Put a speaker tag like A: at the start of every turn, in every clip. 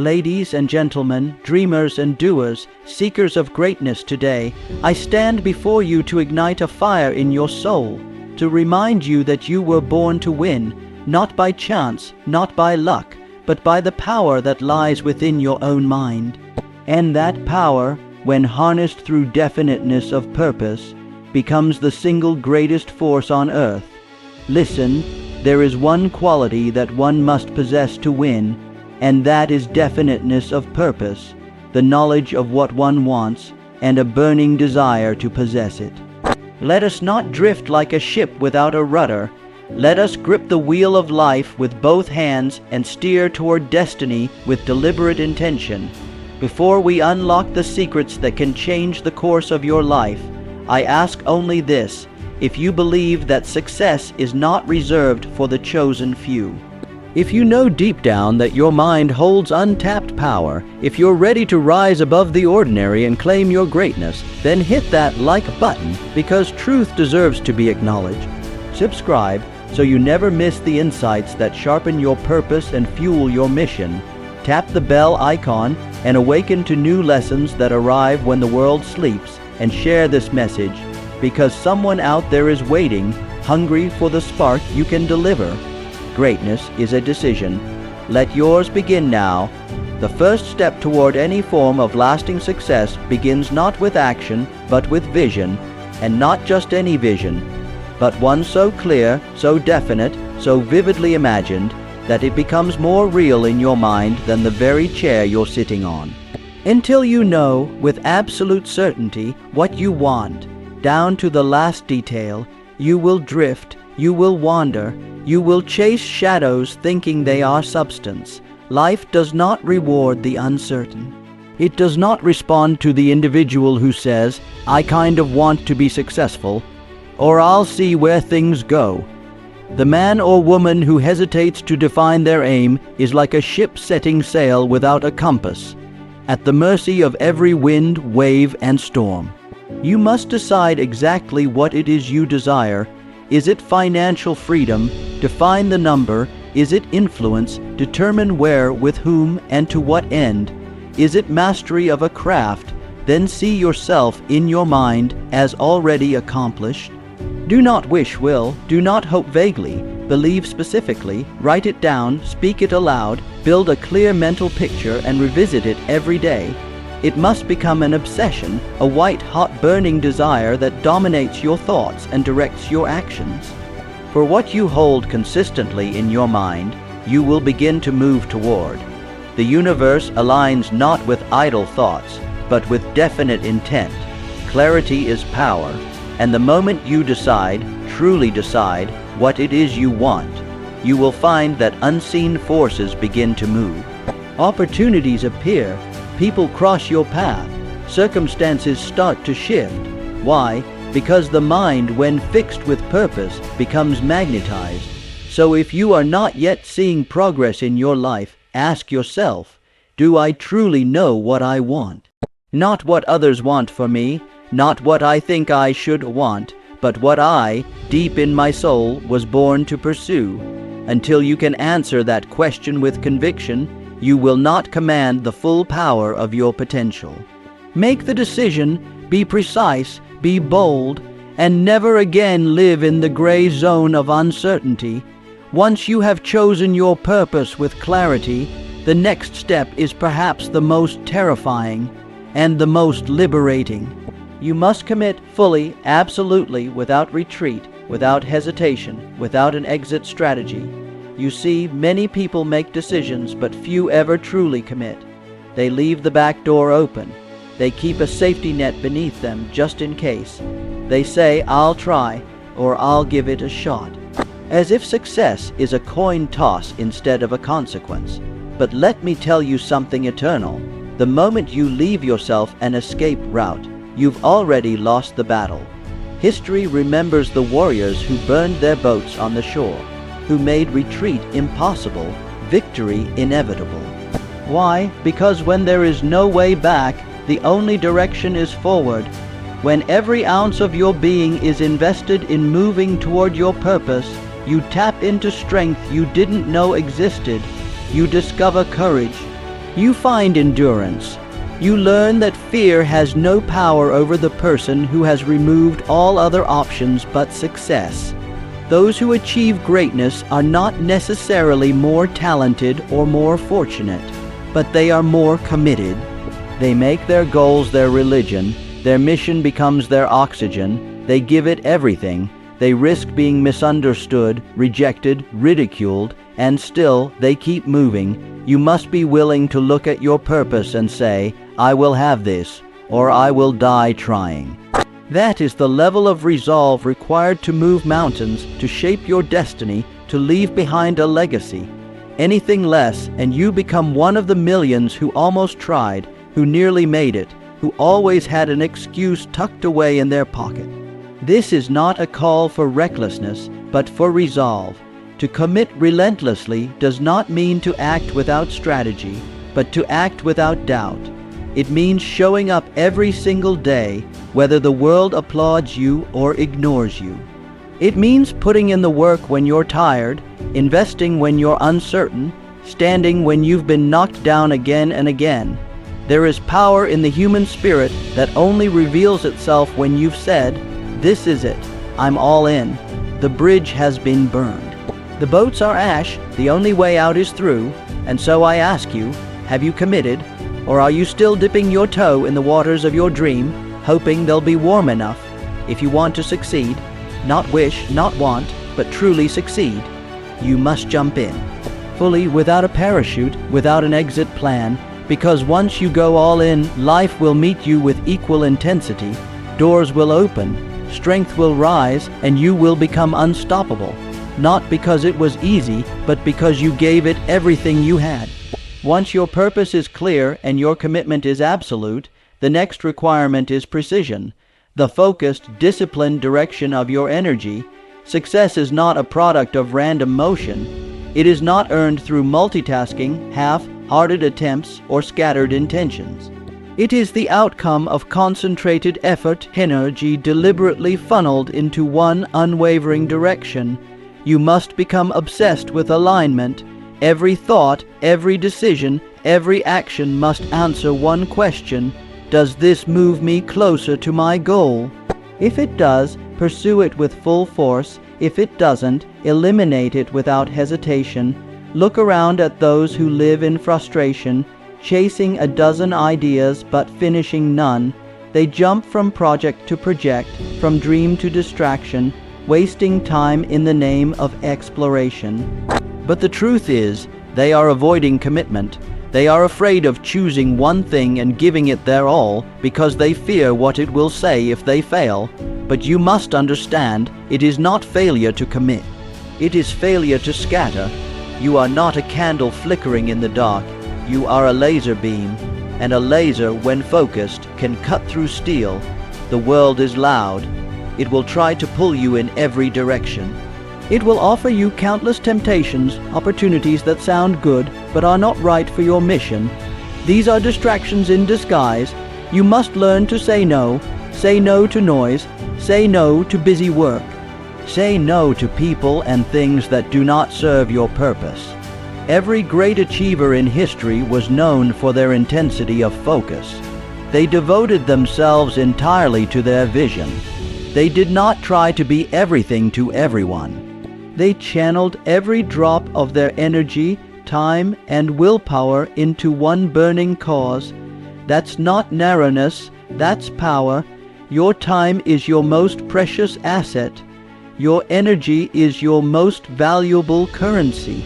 A: Ladies and gentlemen, dreamers and doers, seekers of greatness today, I stand before you to ignite a fire in your soul, to remind you that you were born to win, not by chance, not by luck, but by the power that lies within your own mind. And that power, when harnessed through definiteness of purpose, becomes the single greatest force on earth. Listen, there is one quality that one must possess to win, and that is definiteness of purpose, the knowledge of what one wants, and a burning desire to possess it. Let us not drift like a ship without a rudder. Let us grip the wheel of life with both hands and steer toward destiny with deliberate intention. Before we unlock the secrets that can change the course of your life, I ask only this: if you believe that success is not reserved for the chosen few. If you know deep down that your mind holds untapped power, if you're ready to rise above the ordinary and claim your greatness, then hit that like button, because truth deserves to be acknowledged. Subscribe so you never miss the insights that sharpen your purpose and fuel your mission. Tap the bell icon and awaken to new lessons that arrive when the world sleeps, and share this message, because someone out there is waiting, hungry for the spark you can deliver. Greatness is a decision. Let yours begin now. The first step toward any form of lasting success begins not with action, but with vision, and not just any vision, but one so clear, so definite, so vividly imagined, that it becomes more real in your mind than the very chair you're sitting on. Until you know with absolute certainty what you want, down to the last detail, you will drift, you will wander, you will chase shadows thinking they are substance. Life does not reward the uncertain. It does not respond to the individual who says, "I kind of want to be successful," or "I'll see where things go." The man or woman who hesitates to define their aim is like a ship setting sail without a compass, at the mercy of every wind, wave, and storm. You must decide exactly what it is you desire. Is it financial freedom? Define the number. Is it influence? Determine where, with whom, and to what end. Is it mastery of a craft? Then see yourself in your mind as already accomplished. Do not wish will, do not hope vaguely, believe specifically, write it down, speak it aloud, build a clear mental picture and revisit it every day. It must become an obsession, a white-hot burning desire that dominates your thoughts and directs your actions. For what you hold consistently in your mind, you will begin to move toward. The universe aligns not with idle thoughts, but with definite intent. Clarity is power, and the moment you decide, truly decide, what it is you want, you will find that unseen forces begin to move. Opportunities appear. People cross your path. Circumstances start to shift. Why? Because the mind, when fixed with purpose, becomes magnetized. So if you are not yet seeing progress in your life, ask yourself, do I truly know what I want? Not what others want for me, not what I think I should want, but what I, deep in my soul, was born to pursue. Until you can answer that question with conviction, you will not command the full power of your potential. Make the decision, be precise, be bold, and never again live in the gray zone of uncertainty. Once you have chosen your purpose with clarity, the next step is perhaps the most terrifying and the most liberating. You must commit fully, absolutely, without retreat, without hesitation, without an exit strategy. You see, many people make decisions, but few ever truly commit. They leave the back door open. They keep a safety net beneath them just in case. They say, "I'll try," or "I'll give it a shot," as if success is a coin toss instead of a consequence. But let me tell you something eternal. The moment you leave yourself an escape route, you've already lost the battle. History remembers the warriors who burned their boats on the shore, who made retreat impossible, victory inevitable. Why? Because when there is no way back, the only direction is forward. When every ounce of your being is invested in moving toward your purpose, you tap into strength you didn't know existed. You discover courage. You find endurance. You learn that fear has no power over the person who has removed all other options but success. Those who achieve greatness are not necessarily more talented or more fortunate, but they are more committed. They make their goals their religion. Their mission becomes their oxygen. They give it everything. They risk being misunderstood, rejected, ridiculed, and still they keep moving. You must be willing to look at your purpose and say, I will have this, or I will die trying. That is the level of resolve required to move mountains, to shape your destiny, to leave behind a legacy. Anything less, and you become one of the millions who almost tried, who nearly made it, who always had an excuse tucked away in their pocket. This is not a call for recklessness, but for resolve. To commit relentlessly does not mean to act without strategy, but to act without doubt. It means showing up every single day, whether the world applauds you or ignores you. It means putting in the work when you're tired, investing when you're uncertain, standing when you've been knocked down again and again. There is power in the human spirit that only reveals itself when you've said, "This is it. I'm all in. The bridge has been burned. The boats are ash, the only way out is through, and so I ask you, have you committed, or are you still dipping your toe in the waters of your dream, hoping they'll be warm enough? If you want to succeed, not wish, not want, but truly succeed, you must jump in. Fully, without a parachute, without an exit plan, because once you go all in, life will meet you with equal intensity, doors will open, strength will rise, and you will become unstoppable. Not because it was easy, but because you gave it everything you had. Once your purpose is clear and your commitment is absolute, the next requirement is precision, the focused, disciplined direction of your energy. Success is not a product of random motion. It is not earned through multitasking, half-hearted attempts, or scattered intentions. It is the outcome of concentrated effort, energy deliberately funneled into one unwavering direction. You must become obsessed with alignment. Every thought, every decision, every action must answer one question: does this move me closer to my goal? If it does, pursue it with full force. If it doesn't, eliminate it without hesitation. Look around at those who live in frustration, chasing a dozen ideas but finishing none. They jump from project to project, from dream to distraction, wasting time in the name of exploration. But the truth is, they are avoiding commitment. They are afraid of choosing one thing and giving it their all because they fear what it will say if they fail. But you must understand, it is not failure to commit. It is failure to scatter. You are not a candle flickering in the dark. You are a laser beam, and a laser, when focused, can cut through steel. The world is loud. It will try to pull you in every direction. It will offer you countless temptations, opportunities that sound good but are not right for your mission. These are distractions in disguise. You must learn to say no to noise, say no to busy work. Say no to people and things that do not serve your purpose. Every great achiever in history was known for their intensity of focus. They devoted themselves entirely to their vision. They did not try to be everything to everyone. They channeled every drop of their energy, time, and willpower into one burning cause. That's not narrowness, that's power. Your time is your most precious asset. Your energy is your most valuable currency.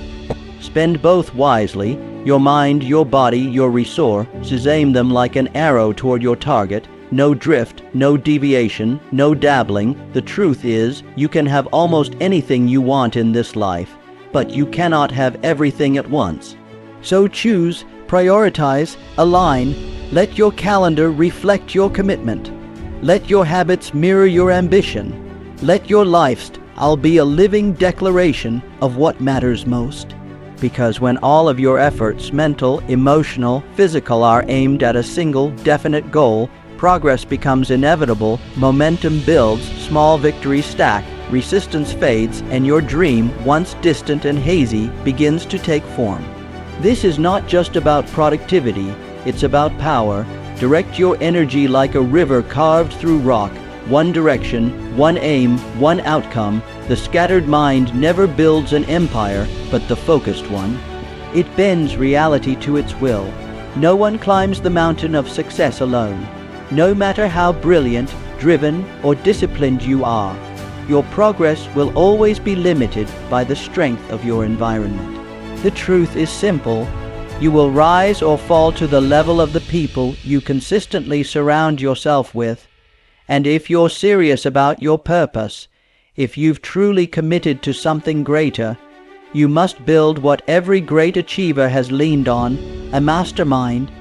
A: Spend both wisely. Your mind, your body, your resources, aim them like an arrow toward your target. No drift, no deviation, no dabbling. The truth is, you can have almost anything you want in this life, but you cannot have everything at once. So choose, prioritize, align. Let your calendar reflect your commitment. Let your habits mirror your ambition. Let your lifestyle be a living declaration of what matters most. Because when all of your efforts, mental, emotional, physical, are aimed at a single, definite goal, progress becomes inevitable, momentum builds, small victories stack, resistance fades, and your dream, once distant and hazy, begins to take form. This is not just about productivity, it's about power. Direct your energy like a river carved through rock. One direction, one aim, one outcome. The scattered mind never builds an empire, but the focused one. It bends reality to its will. No one climbs the mountain of success alone. No matter how brilliant, driven, or disciplined you are, your progress will always be limited by the strength of your environment. The truth is simple. You will rise or fall to the level of the people you consistently surround yourself with. And if you're serious about your purpose, if you've truly committed to something greater, you must build what every great achiever has leaned on, a mastermind.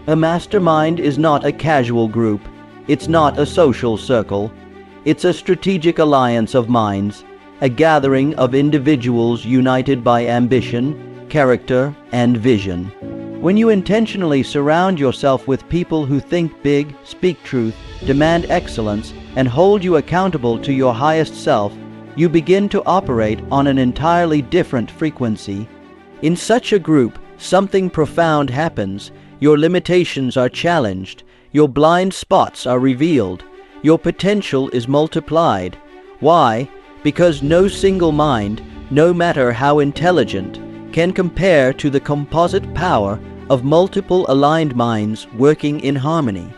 A: A mastermind is not a casual group. It's not a social circle. It's a strategic alliance of minds, a gathering of individuals united by ambition, character, and vision. When you intentionally surround yourself with people who think big, speak truth, demand excellence, and hold you accountable to your highest self, you begin to operate on an entirely different frequency. In such a group, something profound happens. Your limitations are challenged. Your blind spots are revealed. Your potential is multiplied. Why? Because no single mind, no matter how intelligent, can compare to the composite power of multiple aligned minds working in harmony.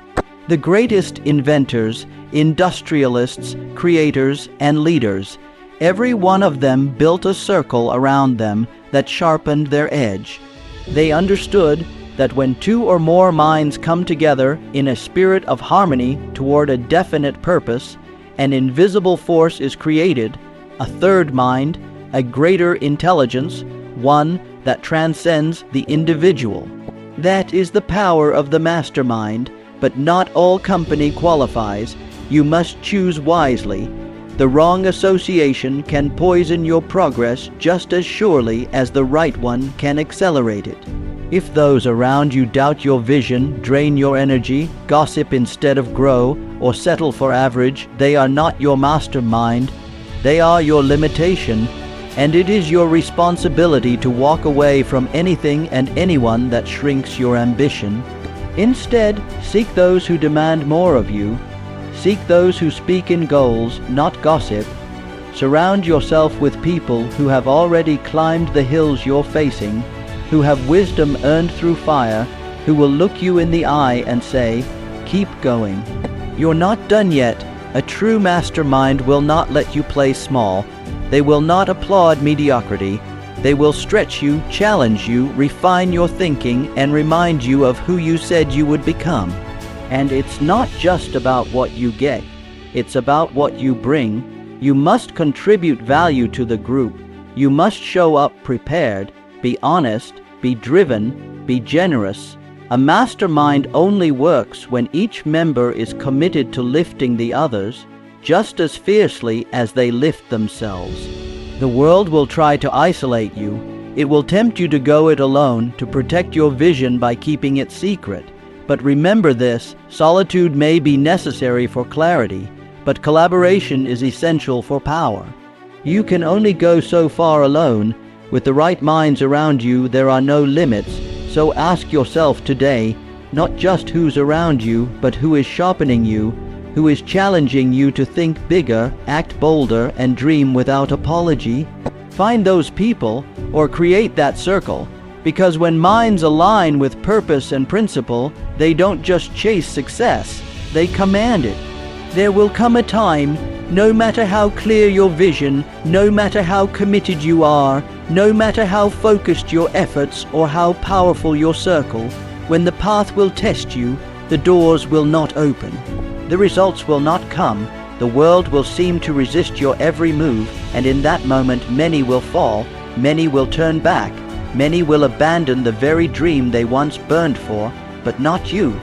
A: The greatest inventors, industrialists, creators, and leaders, every one of them built a circle around them that sharpened their edge. They understood that when two or more minds come together in a spirit of harmony toward a definite purpose, an invisible force is created, a third mind, a greater intelligence, one that transcends the individual. That is the power of the mastermind, but not all company qualifies. You must choose wisely. The wrong association can poison your progress just as surely as the right one can accelerate it. If those around you doubt your vision, drain your energy, gossip instead of grow, or settle for average, they are not your mastermind. They are your limitation. And it is your responsibility to walk away from anything and anyone that shrinks your ambition. Instead, seek those who demand more of you. Seek those who speak in goals, not gossip. Surround yourself with people who have already climbed the hills you're facing, who have wisdom earned through fire, who will look you in the eye and say, "Keep going. You're not done yet." A true mastermind will not let you play small. They will not applaud mediocrity. They will stretch you, challenge you, refine your thinking, and remind you of who you said you would become. And it's not just about what you get. It's about what you bring. You must contribute value to the group. You must show up prepared, be honest, be driven, be generous. A mastermind only works when each member is committed to lifting the others just as fiercely as they lift themselves. The world will try to isolate you. It will tempt you to go it alone, to protect your vision by keeping it secret. But remember this, solitude may be necessary for clarity, but collaboration is essential for power. You can only go so far alone. With the right minds around you, there are no limits. So ask yourself today, not just who's around you, but who is sharpening you, who is challenging you to think bigger, act bolder, and dream without apology. Find those people, or create that circle, because when minds align with purpose and principle, they don't just chase success, they command it. There will come a time, no matter how clear your vision, no matter how committed you are, no matter how focused your efforts or how powerful your circle, when the path will test you, the doors will not open. The results will not come. The world will seem to resist your every move, and in that moment many will fall, many will turn back, many will abandon the very dream they once burned for, but not you.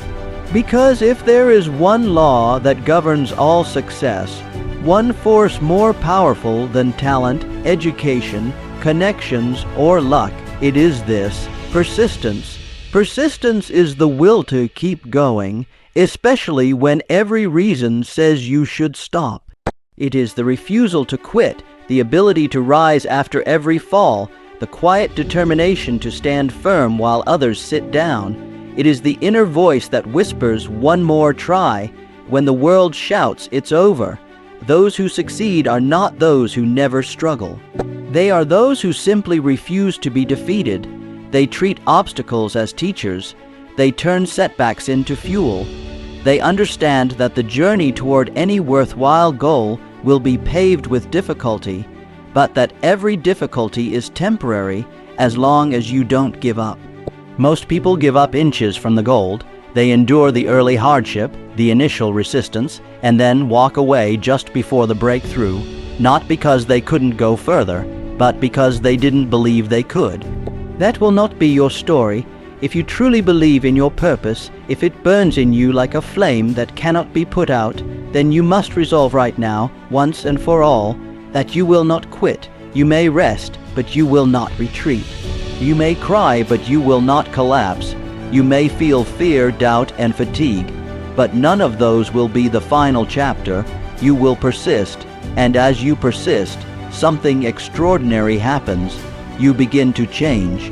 A: Because if there is one law that governs all success, one force more powerful than talent, education, connections, or luck, it is this: persistence. Persistence is the will to keep going, especially when every reason says you should stop. It is the refusal to quit, the ability to rise after every fall, the quiet determination to stand firm while others sit down. It is the inner voice that whispers, "One more try," when the world shouts, "It's over." Those who succeed are not those who never struggle. They are those who simply refuse to be defeated. They treat obstacles as teachers. They turn setbacks into fuel. They understand that the journey toward any worthwhile goal will be paved with difficulty, but that every difficulty is temporary as long as you don't give up. Most people give up inches from the goal. They endure the early hardship, the initial resistance, and then walk away just before the breakthrough, not because they couldn't go further, but because they didn't believe they could. That will not be your story. If you truly believe in your purpose, if it burns in you like a flame that cannot be put out, then you must resolve right now, once and for all, that you will not quit. You may rest, but you will not retreat. You may cry, but you will not collapse. You may feel fear, doubt, and fatigue, but none of those will be the final chapter. You will persist, and as you persist, something extraordinary happens. You begin to change.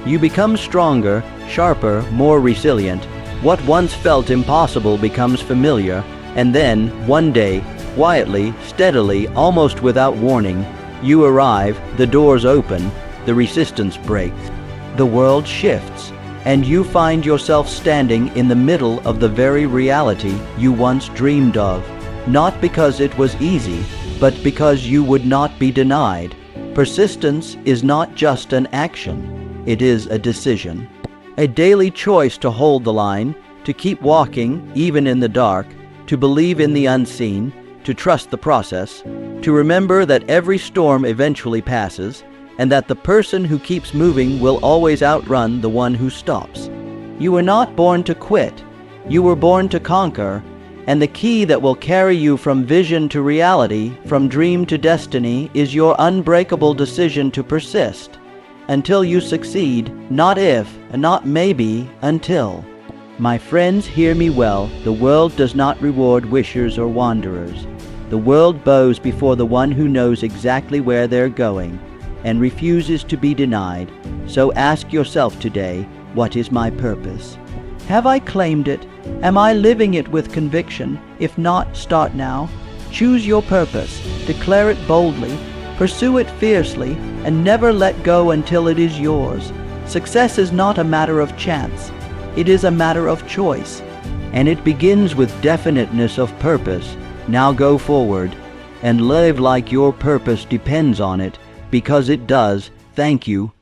A: You become stronger, sharper, more resilient. What once felt impossible becomes familiar, and then, one day, quietly, steadily, almost without warning, you arrive, the doors open, the resistance breaks, the world shifts, and you find yourself standing in the middle of the very reality you once dreamed of, not because it was easy, but because you would not be denied. Persistence is not just an action, it is a decision. A daily choice to hold the line, to keep walking, even in the dark, to believe in the unseen, to trust the process, to remember that every storm eventually passes, and that the person who keeps moving will always outrun the one who stops. You were not born to quit. You were born to conquer, and the key that will carry you from vision to reality, from dream to destiny, is your unbreakable decision to persist. Until you succeed, not if, and not maybe, until. My friends, hear me well. The world does not reward wishers or wanderers. The world bows before the one who knows exactly where they're going and refuses to be denied. So ask yourself today, what is my purpose? Have I claimed it? Am I living it with conviction? If not, start now. Choose your purpose, declare it boldly, pursue it fiercely, and never let go until it is yours. Success is not a matter of chance. It is a matter of choice, and it begins with definiteness of purpose. Now go forward and live like your purpose depends on it, because it does. Thank you.